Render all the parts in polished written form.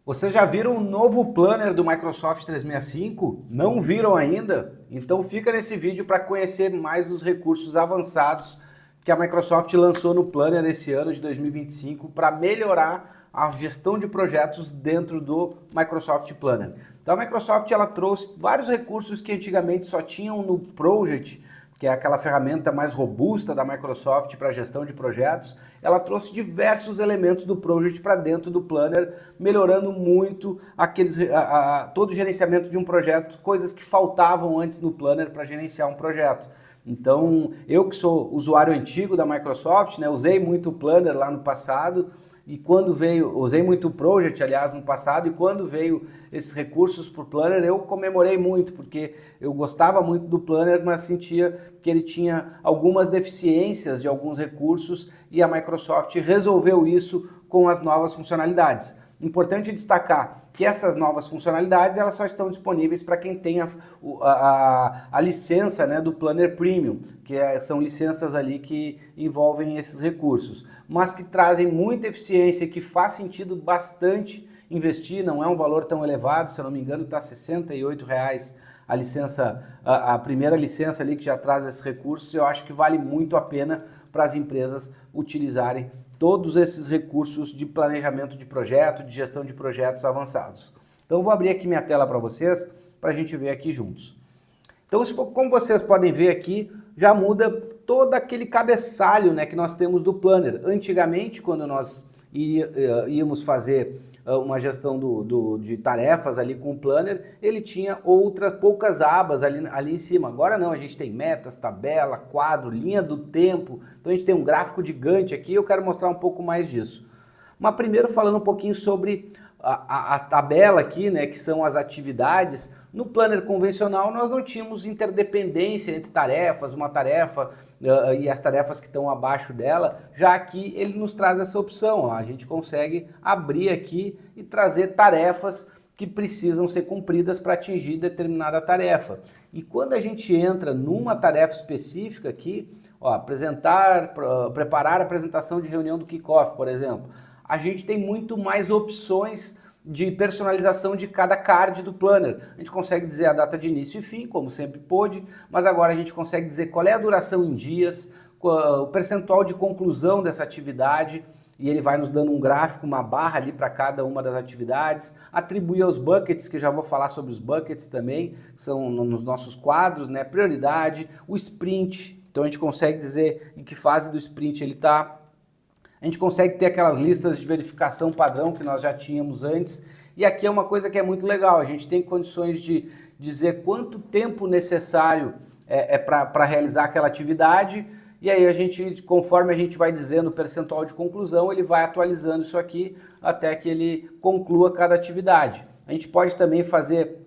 Vocês já viram o novo planner do Microsoft 365? Não viram ainda? Então fica nesse vídeo para conhecer mais dos recursos avançados que a Microsoft lançou no planner esse ano de 2025 para melhorar a gestão de projetos dentro do Microsoft Planner. Então a Microsoft ela trouxe vários recursos que antigamente só tinham no Project, que é aquela ferramenta mais robusta da Microsoft para gestão de projetos. Ela trouxe diversos elementos do Project para dentro do Planner, melhorando muito todo o gerenciamento de um projeto, coisas que faltavam antes no Planner para gerenciar um projeto. Então, eu que sou usuário antigo da Microsoft, né, usei muito o Planner lá no passado, e quando veio, usei muito o Project, aliás, no passado, e quando veio esses recursos para o Planner, eu comemorei muito, porque eu gostava muito do Planner, mas sentia que ele tinha algumas deficiências de alguns recursos, e a Microsoft resolveu isso com as novas funcionalidades. Importante destacar que essas novas funcionalidades elas só estão disponíveis para quem tem a licença, né, do Planner Premium, que são licenças ali que envolvem esses recursos, mas que trazem muita eficiência e que faz sentido bastante investir, não é um valor tão elevado, se eu não me engano está R$ 68 a licença, a primeira licença ali que já traz esses recursos. Eu acho que vale muito a pena para as empresas utilizarem todos esses recursos de planejamento de projeto, de gestão de projetos avançados. Então eu vou abrir aqui minha tela para vocês, para a gente ver aqui juntos. Então, como vocês podem ver aqui, já muda todo aquele cabeçalho, né, que nós temos do Planner. Antigamente, quando nós íamos fazer uma gestão de tarefas ali com o Planner, ele tinha poucas abas ali em cima. Agora não, a gente tem metas, tabela, quadro, linha do tempo. Então a gente tem um gráfico gigante aqui, eu quero mostrar um pouco mais disso. Mas primeiro falando um pouquinho sobre a tabela aqui, né, que são as atividades. No Planner convencional nós não tínhamos interdependência entre tarefas, uma tarefa e as tarefas que estão abaixo dela. Já aqui ele nos traz essa opção, ó. A gente consegue abrir aqui e trazer tarefas que precisam ser cumpridas para atingir determinada tarefa. E quando a gente entra numa tarefa específica aqui, ó, preparar a apresentação de reunião do kickoff, por exemplo, a gente tem muito mais opções de personalização de cada card do Planner. A gente consegue dizer a data de início e fim, como sempre pôde, mas agora a gente consegue dizer qual é a duração em dias, o percentual de conclusão dessa atividade, e ele vai nos dando um gráfico, uma barra ali para cada uma das atividades, atribuir aos buckets, que já vou falar sobre os buckets também, que são nos nossos quadros, né? Prioridade, o sprint, então a gente consegue dizer em que fase do sprint ele está. A gente consegue ter aquelas listas de verificação padrão que nós já tínhamos antes. E aqui é uma coisa que é muito legal, a gente tem condições de dizer quanto tempo necessário para realizar aquela atividade. E aí a gente, conforme a gente vai dizendo o percentual de conclusão, ele vai atualizando isso aqui até que ele conclua cada atividade. A gente pode também fazer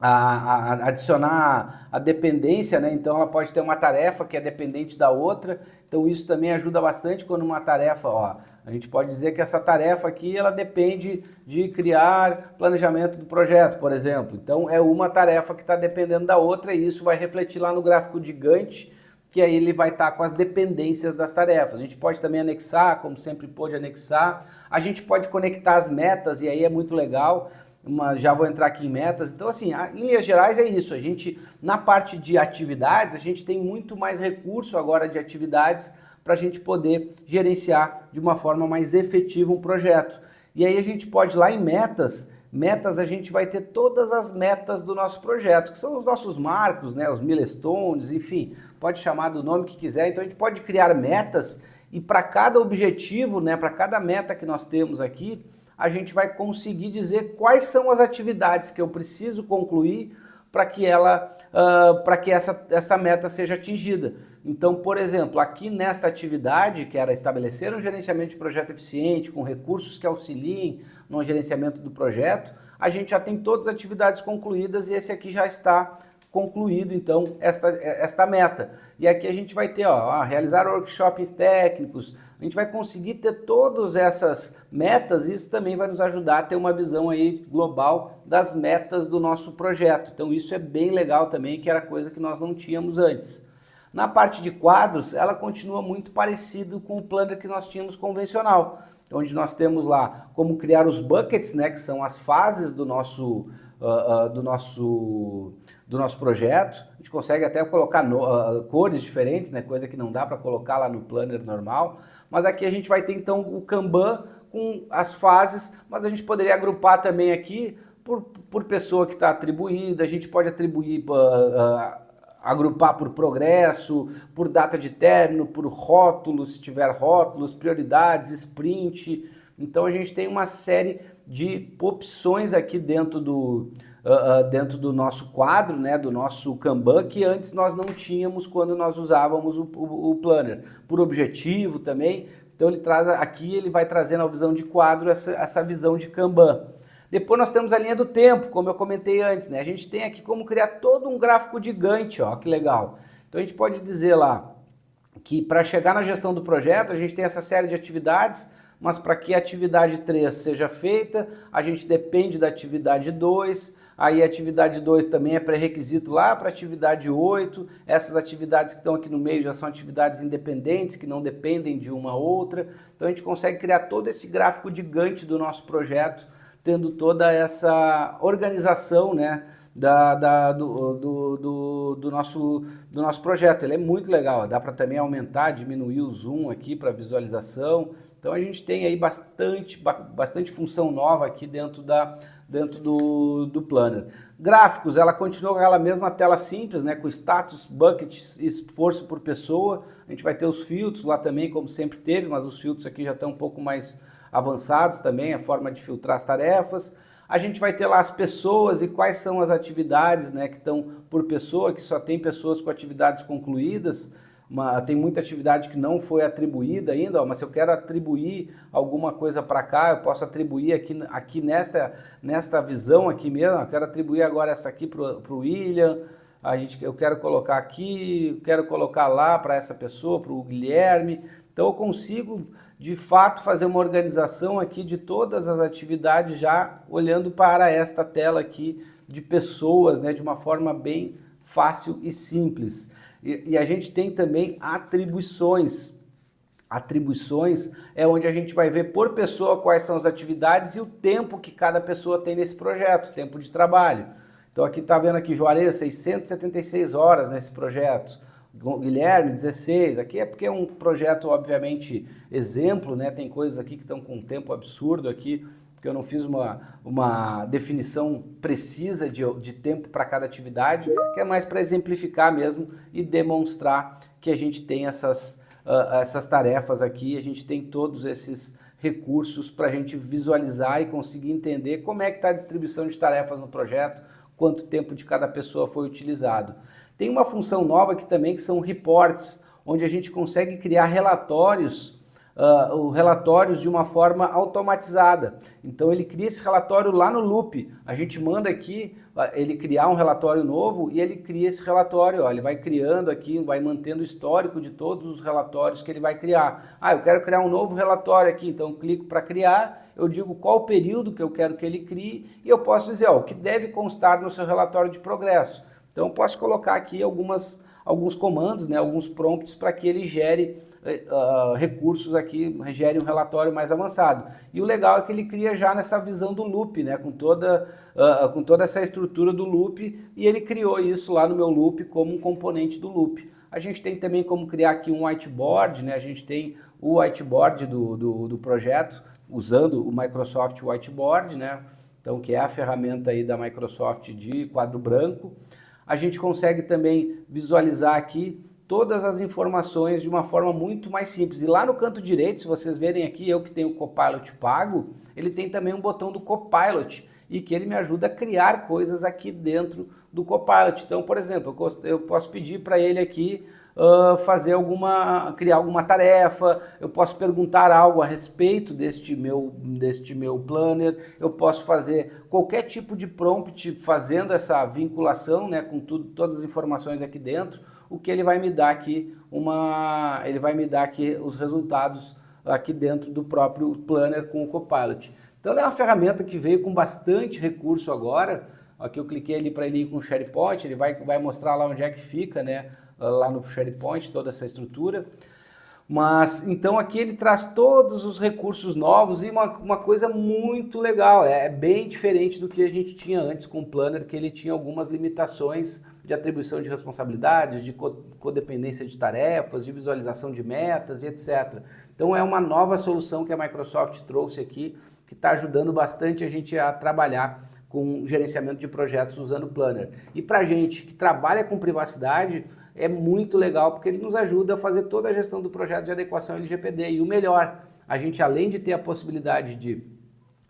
adicionar a dependência, né? Então ela pode ter uma tarefa que é dependente da outra, então isso também ajuda bastante quando uma tarefa, ó, a gente pode dizer que essa tarefa aqui ela depende de criar planejamento do projeto, por exemplo. Então é uma tarefa que está dependendo da outra e isso vai refletir lá no gráfico gigante, que aí ele vai estar com as dependências das tarefas. A gente pode também anexar, como sempre pôde anexar, a gente pode conectar as metas e aí é muito legal. Já vou entrar aqui em metas. Então assim, em linhas gerais é isso, a gente na parte de atividades, a gente tem muito mais recurso agora de atividades para a gente poder gerenciar de uma forma mais efetiva um projeto. E aí a gente pode lá em metas a gente vai ter todas as metas do nosso projeto, que são os nossos marcos, né, os milestones, enfim, pode chamar do nome que quiser. Então a gente pode criar metas e para cada objetivo, né, para cada meta que nós temos aqui, a gente vai conseguir dizer quais são as atividades que eu preciso concluir para que essa meta seja atingida. Então, por exemplo, aqui nesta atividade, que era estabelecer um gerenciamento de projeto eficiente, com recursos que auxiliem no gerenciamento do projeto, a gente já tem todas as atividades concluídas e esse aqui já está concluído, então, esta meta. E aqui a gente vai ter, ó, realizar workshops técnicos, a gente vai conseguir ter todas essas metas e isso também vai nos ajudar a ter uma visão aí global das metas do nosso projeto. Então isso é bem legal também, que era coisa que nós não tínhamos antes. Na parte de quadros, ela continua muito parecido com o planner que nós tínhamos convencional. onde nós temos lá como criar os buckets, né, que são as fases do nosso projeto. A gente consegue até colocar cores diferentes, né, coisa que não dá para colocar lá no Planner normal. Mas aqui a gente vai ter então o Kanban com as fases, mas a gente poderia agrupar também aqui por pessoa que está atribuída, a gente pode atribuir, agrupar por progresso, por data de término, por rótulos, se tiver rótulos, prioridades, sprint. Então a gente tem uma série de opções aqui dentro do nosso quadro, né, do nosso Kanban, que antes nós não tínhamos quando nós usávamos o Planner. Por objetivo também, então ele traz aqui, ele vai trazendo a visão de quadro, essa visão de Kanban. Depois nós temos a linha do tempo, como eu comentei antes, né? A gente tem aqui como criar todo um gráfico de Gantt, ó, que legal. Então a gente pode dizer lá que para chegar na gestão do projeto, a gente tem essa série de atividades, mas para que a atividade 3 seja feita, a gente depende da atividade 2, aí a atividade 2 também é pré-requisito lá para a atividade 8, essas atividades que estão aqui no meio já são atividades independentes, que não dependem de uma outra, então a gente consegue criar todo esse gráfico de Gantt do nosso projeto, tendo toda essa organização, né, do nosso projeto. Ele é muito legal, dá para também aumentar, diminuir o zoom aqui para visualização. Então a gente tem aí bastante função nova aqui dentro do Planner. Gráficos, ela continua com aquela mesma tela simples, né, com status, bucket, esforço por pessoa. A gente vai ter os filtros lá também, como sempre teve, mas os filtros aqui já estão um pouco mais avançados também, a forma de filtrar as tarefas. A gente vai ter lá as pessoas e quais são as atividades, né, que estão por pessoa, que só tem pessoas com atividades concluídas. Tem muita atividade que não foi atribuída ainda, ó, mas se eu quero atribuir alguma coisa para cá, eu posso atribuir aqui nesta visão aqui mesmo. Eu quero atribuir agora essa aqui para o William, eu quero colocar aqui, quero colocar lá para essa pessoa, para o Guilherme. Então eu consigo de fato fazer uma organização aqui de todas as atividades já olhando para esta tela aqui de pessoas, né, de uma forma bem fácil e simples. E a gente tem também atribuições. Atribuições é onde a gente vai ver por pessoa quais são as atividades e o tempo que cada pessoa tem nesse projeto, tempo de trabalho. Então aqui está vendo aqui, Juarez, 676 horas nesse projeto. Guilherme, 16. Aqui é porque é um projeto, obviamente, exemplo, né? Tem coisas aqui que estão com um tempo absurdo aqui, porque eu não fiz uma definição precisa de tempo para cada atividade, que é mais para exemplificar mesmo e demonstrar que a gente tem essas tarefas aqui, a gente tem todos esses recursos para a gente visualizar e conseguir entender como é que está a distribuição de tarefas no projeto, quanto tempo de cada pessoa foi utilizado. Tem uma função nova aqui também que são reports, onde a gente consegue criar relatórios de uma forma automatizada. Então ele cria esse relatório lá no Loop. A gente manda aqui ele criar um relatório novo e ele cria esse relatório. Ó, ele vai criando aqui, vai mantendo o histórico de todos os relatórios que ele vai criar. Eu quero criar um novo relatório aqui, então eu clico para criar, eu digo qual o período que eu quero que ele crie e eu posso dizer o que deve constar no seu relatório de progresso. Então eu posso colocar aqui alguns comandos, né, alguns prompts para que ele gere recursos aqui, gere um relatório mais avançado. E o legal é que ele cria já nessa visão do Loop, né, com toda essa estrutura do Loop, e ele criou isso lá no meu Loop como um componente do Loop. A gente tem também como criar aqui um whiteboard, né, a gente tem o whiteboard do projeto, usando o Microsoft Whiteboard, né, então que é a ferramenta aí da Microsoft de quadro branco. A gente consegue também visualizar aqui todas as informações de uma forma muito mais simples. E lá no canto direito, se vocês verem aqui, eu que tenho o Copilot pago, ele tem também um botão do Copilot e que ele me ajuda a criar coisas aqui dentro do Copilot. Então, por exemplo, eu posso pedir para ele aqui criar alguma tarefa, eu posso perguntar algo a respeito deste meu planner, eu posso fazer qualquer tipo de prompt fazendo essa vinculação, né, com todas as informações aqui dentro, o que ele vai me dar aqui os resultados aqui dentro do próprio planner com o Copilot. Então ela é uma ferramenta que veio com bastante recurso agora. Aqui eu cliquei ali para ele ir com o SharePoint, ele vai mostrar lá onde é que fica, né, lá no SharePoint, toda essa estrutura. Mas então aqui ele traz todos os recursos novos e uma coisa muito legal, é bem diferente do que a gente tinha antes com o Planner, que ele tinha algumas limitações de atribuição de responsabilidades, de codependência de tarefas, de visualização de metas e etc. Então é uma nova solução que a Microsoft trouxe aqui, que está ajudando bastante a gente a trabalhar com gerenciamento de projetos usando o Planner. E para a gente que trabalha com privacidade, é muito legal porque ele nos ajuda a fazer toda a gestão do projeto de adequação LGPD. E o melhor, a gente além de ter a possibilidade de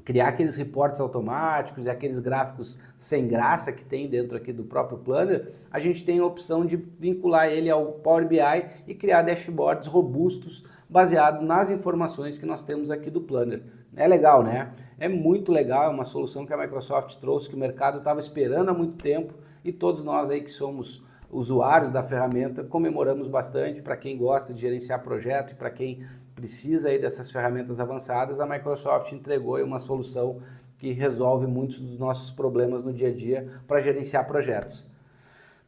criar aqueles reportes automáticos e aqueles gráficos sem graça que tem dentro aqui do próprio Planner, a gente tem a opção de vincular ele ao Power BI e criar dashboards robustos baseado nas informações que nós temos aqui do Planner. É legal, né? É muito legal, é uma solução que a Microsoft trouxe, que o mercado estava esperando há muito tempo e todos nós aí que somos usuários da ferramenta comemoramos bastante. Para quem gosta de gerenciar projeto e para quem precisa aí dessas ferramentas avançadas, a Microsoft entregou aí uma solução que resolve muitos dos nossos problemas no dia a dia para gerenciar projetos.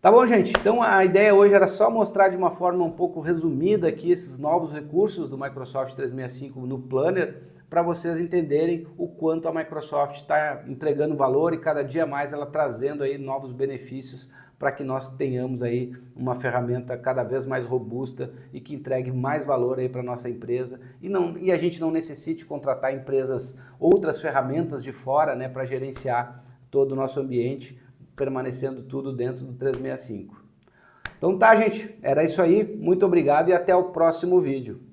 Tá bom, gente? Então a ideia hoje era só mostrar de uma forma um pouco resumida aqui esses novos recursos do Microsoft 365 no Planner, para vocês entenderem o quanto a Microsoft está entregando valor e cada dia mais ela trazendo aí novos benefícios para que nós tenhamos aí uma ferramenta cada vez mais robusta e que entregue mais valor aí para a nossa empresa e a gente não necessite contratar empresas, outras ferramentas de fora, né, para gerenciar todo o nosso ambiente, permanecendo tudo dentro do 365. Então tá, gente, era isso aí, muito obrigado e até o próximo vídeo.